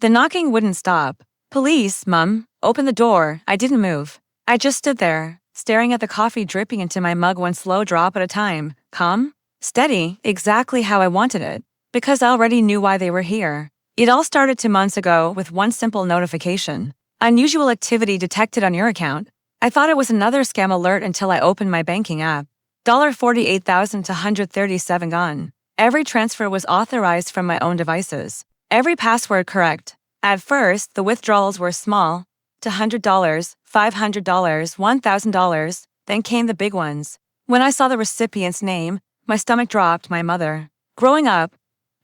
The knocking wouldn't stop. Police, Mum. Open the door. I didn't move. I just stood there, staring at the coffee dripping into my mug one slow drop at a time. Calm? Steady, exactly how I wanted it. Because I already knew why they were here. It all started 2 months ago with one simple notification. Unusual activity detected on your account. I thought it was another scam alert until I opened my banking app. $48,237 gone. Every transfer was authorized from my own devices. Every password correct. At first, the withdrawals were small, to $100, $500, $1,000, then came the big ones. When I saw the recipient's name, my stomach dropped. My mother. Growing up,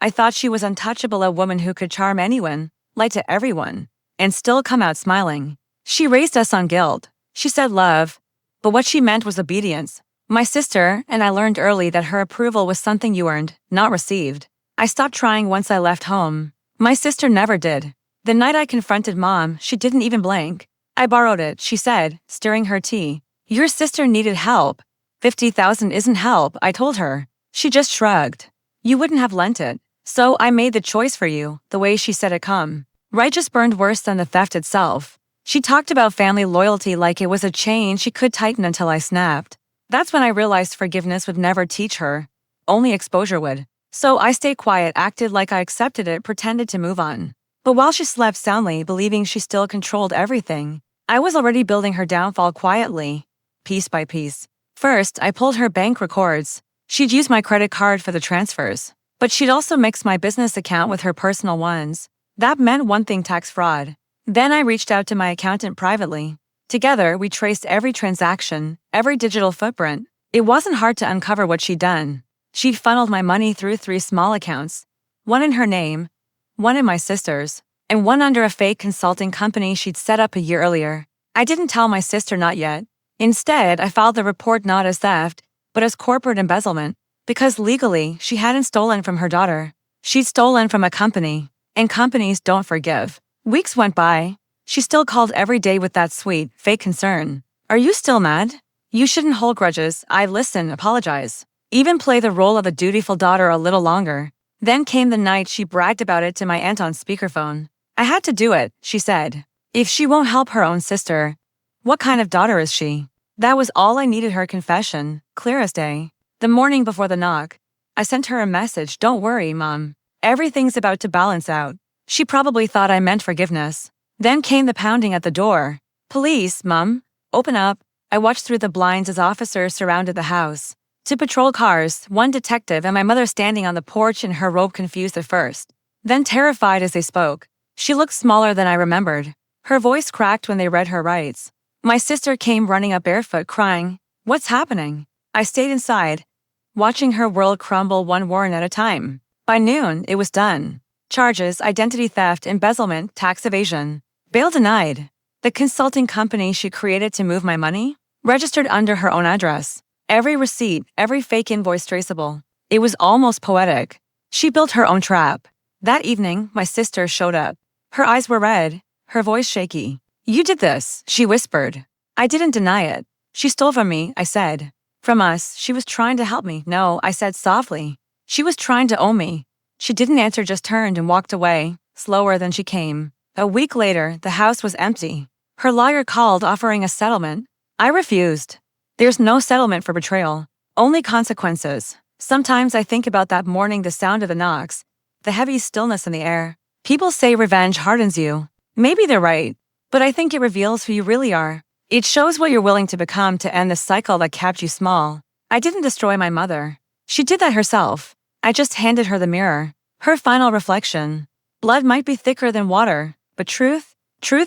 I thought she was untouchable, a woman who could charm anyone, lie to everyone, and still come out smiling. She raised us on guilt. She said love, but what she meant was obedience. My sister and I learned early that her approval was something you earned, not received. I stopped trying once I left home. My sister never did. The night I confronted Mom, she didn't even blink. I borrowed it, she said, stirring her tea. Your sister needed help. 50,000 isn't help, I told her. She just shrugged. You wouldn't have lent it. So I made the choice for you, the way she said it come. Right just burned worse than the theft itself. She talked about family loyalty like it was a chain she could tighten until I snapped. That's when I realized forgiveness would never teach her. Only exposure would. So I stayed quiet, acted like I accepted it, pretended to move on. But while she slept soundly, believing she still controlled everything, I was already building her downfall quietly, piece by piece. First, I pulled her bank records. She'd use my credit card for the transfers, but she'd also mix my business account with her personal ones. That meant one thing: tax fraud. Then I reached out to my accountant privately. Together, we traced every transaction, every digital footprint. It wasn't hard to uncover what she'd done. She'd funneled my money through 3 small accounts, one in her name, one in my sister's, and one under a fake consulting company she'd set up a year earlier. I didn't tell my sister, not yet. Instead, I filed the report not as theft, but as corporate embezzlement, because legally, she hadn't stolen from her daughter. She'd stolen from a company, and companies don't forgive. Weeks went by. She still called every day with that sweet, fake concern. Are you still mad? You shouldn't hold grudges. I listen, apologize. Even play the role of a dutiful daughter a little longer. Then came the night she bragged about it to my aunt on speakerphone. I had to do it, she said. If she won't help her own sister, what kind of daughter is she? That was all I needed, her confession, clear as day. The morning before the knock, I sent her a message. Don't worry, Mom. Everything's about to balance out. She probably thought I meant forgiveness. Then came the pounding at the door. Police, Mom. Open up. I watched through the blinds as officers surrounded the house. 2 patrol cars, 1 detective, and my mother standing on the porch in her robe, confused at first, then terrified as they spoke. She looked smaller than I remembered. Her voice cracked when they read her rights. My sister came running up barefoot, crying, "What's happening?" I stayed inside, watching her world crumble one warrant at a time. By noon, it was done. Charges: identity theft, embezzlement, tax evasion. Bail denied. The consulting company she created to move my money? Registered under her own address. Every receipt, every fake invoice traceable. It was almost poetic. She built her own trap. That evening, my sister showed up. Her eyes were red, her voice shaky. You did this, she whispered. I didn't deny it. She stole from me, I said. From us, she was trying to help me. No, I said softly. She was trying to own me. She didn't answer, just turned and walked away, slower than she came. A week later, the house was empty. Her lawyer called, offering a settlement. I refused. There's no settlement for betrayal, only consequences. Sometimes I think about that morning, the sound of the knocks, the heavy stillness in the air. People say revenge hardens you. Maybe they're right, but I think it reveals who you really are. It shows what you're willing to become to end the cycle that kept you small. I didn't destroy my mother. She did that herself. I just handed her the mirror, her final reflection. Blood might be thicker than water, but truth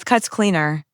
cuts cleaner.